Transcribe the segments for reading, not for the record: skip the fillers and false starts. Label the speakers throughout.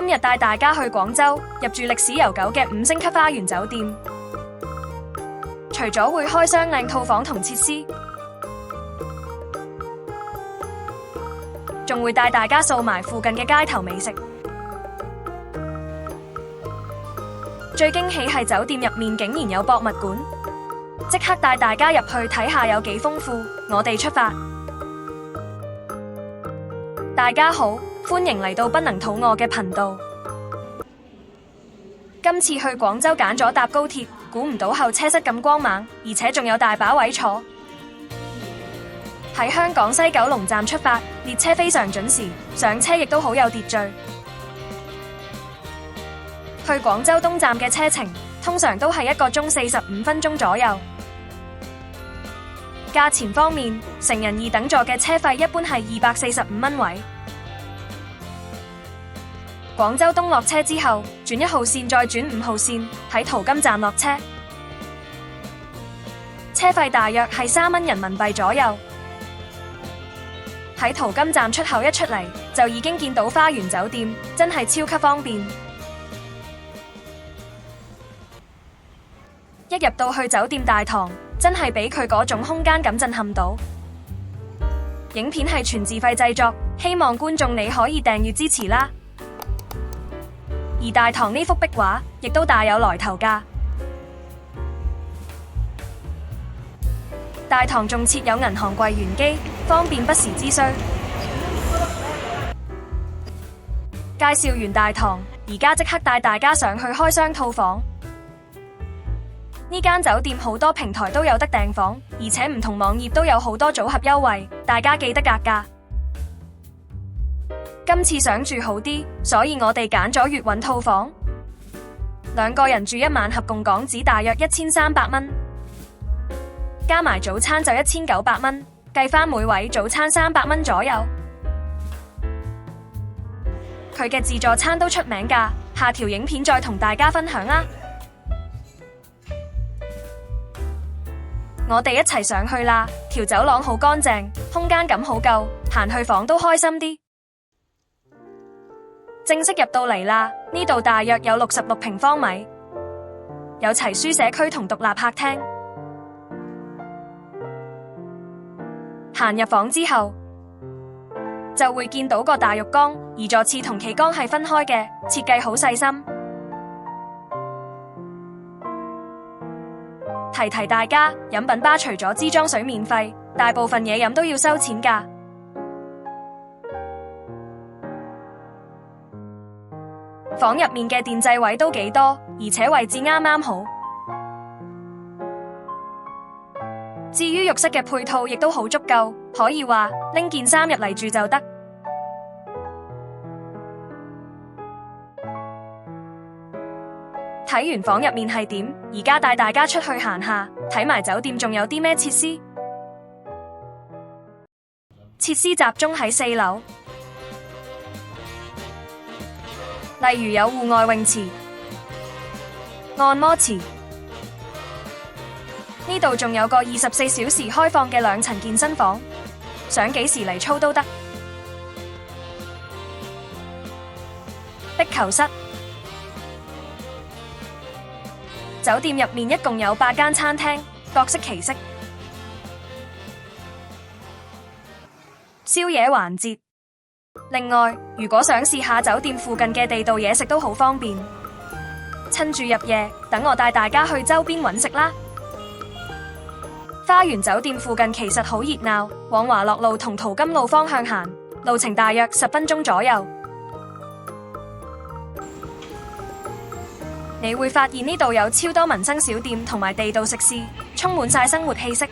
Speaker 1: 今日帶大家去廣州入住歷史悠久嘅5星級花園酒店。除咗會開箱靚套房同設施，仲會帶大家掃埋附近嘅街頭美食。最驚喜係酒店入面竟然有博物館，即刻帶大家入去睇下有幾豐富。我哋出發。大家好，歡迎嚟到不能肚餓嘅頻道。今次去廣州揀咗搭高鐵，估唔到候車室咁光猛，而且仲有大把位坐。喺香港西九龍站出發，列車非常準時，上車亦都好有秩序。去廣州東站嘅車程通常都係1個鐘45分鐘左右。價錢方面，成人2等座嘅車費一般係245蚊位。廣州東落車之後，轉1號線再轉5號線，喺淘金站落車，車費大約係3蚊人民幣左右。喺淘金站出口一出嚟，就已經見到花園酒店，真係超級方便。一入到去酒店大堂，真係俾佢嗰種空間感震撼到。影片係全自費製作，希望觀眾你可以訂閱支持啦。而大堂呢幅壁畫亦都大有來頭㗎。大堂仲設有銀行櫃員機，方便不時之需。介紹完大堂，而家即刻帶大家上去開箱套房。呢間酒店好多平台都有得訂房，而且唔同網頁都有好多組合優惠，大家記得格價。今次想住好啲，所以我哋揀咗粵韻套房，2個人住1晚，合共港紙大約1300蚊，加埋早餐就1900蚊，計返每位早餐300蚊左右。佢嘅自助餐都出名㗎，下條影片再同大家分享啦。我哋一齊上去啦，條走廊好乾淨，空間感好夠，行去房都開心啲。正式入到嚟啦，呢度大約有66平方米，有齊書寫區同獨立客廳。行入房之後，就會見到個大浴缸，而座廁同企缸係分開嘅，設計好細心。提大家，飲品吧除咗支裝水免費，大部分嘢飲都要收錢㗎。房入面嘅電掣位都幾多，而且位置啱啱好。至於浴室嘅配套亦都好足夠，可以話拎件衫入嚟住就得。睇完房入面係點，而家帶大家出去行下，睇埋酒店仲有啲咩設施。設施集中喺4樓，例如有戶外泳池、按摩池，呢度仲有個24小時開放嘅2層健身房，想幾時嚟操都得。壁球室。酒店入面一共有8間餐廳，各式其式。宵夜環節。另外，如果想試下酒店附近嘅地道嘢食都好方便。趁住入夜，等我帶大家去周邊揾食啦。花園酒店附近其實好熱鬧，往華樂路同淘金路方向行，路程大約10分鐘左右。你會發現呢度有超多民生小店同埋地道食肆，充滿晒生活氣息。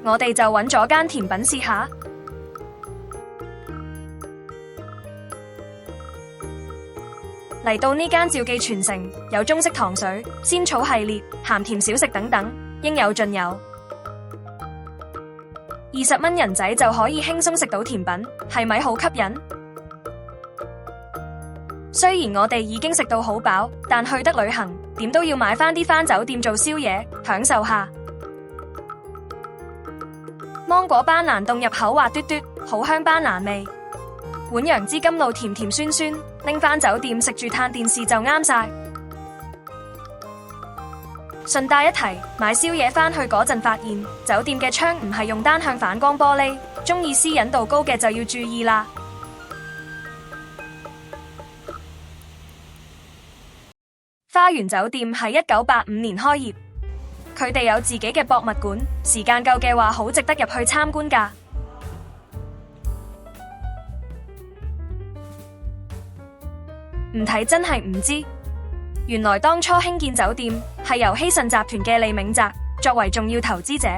Speaker 1: 我哋就揾咗間甜品試下。嚟到呢間趙記全城，有中式糖水、仙草系列、鹹甜小食等等，應有盡有。20蚊人仔就可以輕鬆食到甜品，係咪好吸引？雖然我哋已經食到好飽，但去得旅行，點都要買返啲返酒店做宵夜，享受下。芒果班蘭凍入口滑嘟嘟，好香班蘭味。碗楊枝甘露甜甜酸酸，拎返酒店食住嘆電視就啱晒。順帶一提，買宵夜返去嗰陣發現，酒店嘅窗唔係用單向反光玻璃，鍾意私隱度高嘅就要注意啦。花園酒店係1985年開業，佢哋有自己嘅博物館，時間夠嘅話好值得入去參觀㗎。唔睇真係唔知，原來當初興建酒店係由希慎集團嘅利銘澤作為重要投資者，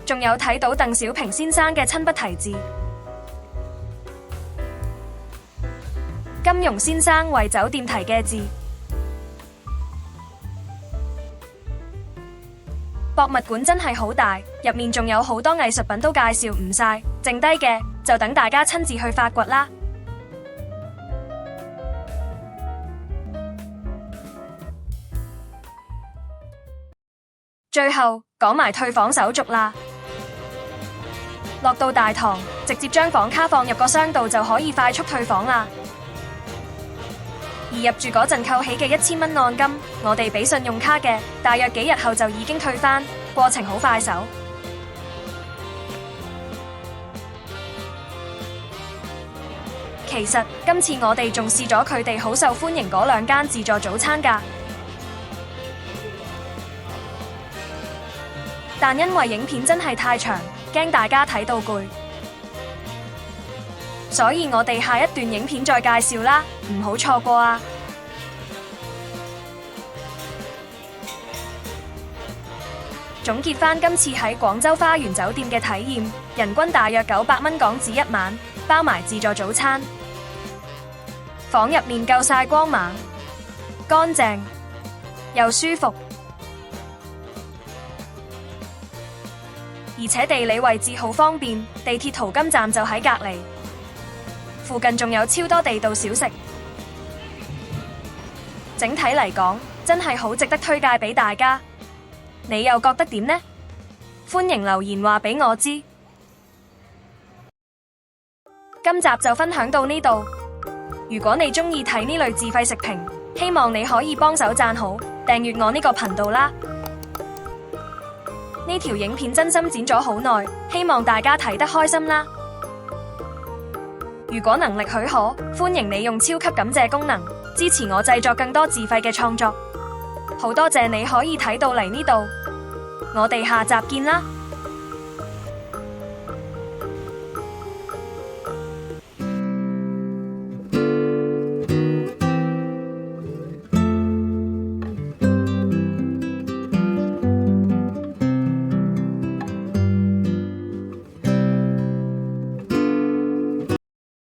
Speaker 1: 仲有睇到鄧小平先生嘅親筆題字。金庸先生為酒店題嘅字。博物館真係好大，入面仲有好多藝術品都介紹唔晒，剩低嘅就等大家親自去發掘啦。最後講埋退房手續啦，落到大堂直接將房卡放入個箱度就可以快速退房啦。而入住嗰陣扣起嘅1000蚊按金，我哋俾信用卡嘅，大約幾日後就已經退返，過程好快手。其實今次我哋仲試咗佢哋好受歡迎嗰2間自助早餐㗎，但因為影片真係太長，驚大家睇到攰，所以我哋下一段影片再介紹啦，唔好錯過啊！總結返今次喺廣州花園酒店嘅體驗，人均大約900蚊港紙一晚，包埋自助早餐。房入面夠晒光猛、乾淨又舒服，而且地理位置好方便，地鐵淘金站就喺隔離。附近仲有超多地道小食，整體嚟講真係好值得推介俾大家。你又覺得點呢？歡迎留言話俾我知。今集就分享到呢度。如果你鍾意睇呢類自費食評，希望你可以幫手讚好、訂閱我呢個頻道啦。呢條影片真心剪咗好耐，希望大家睇得開心啦。如果能力許可，歡迎你用超級感謝功能支持我製作更多自費嘅創作。好多謝你可以睇到嚟呢度，我哋下集見啦。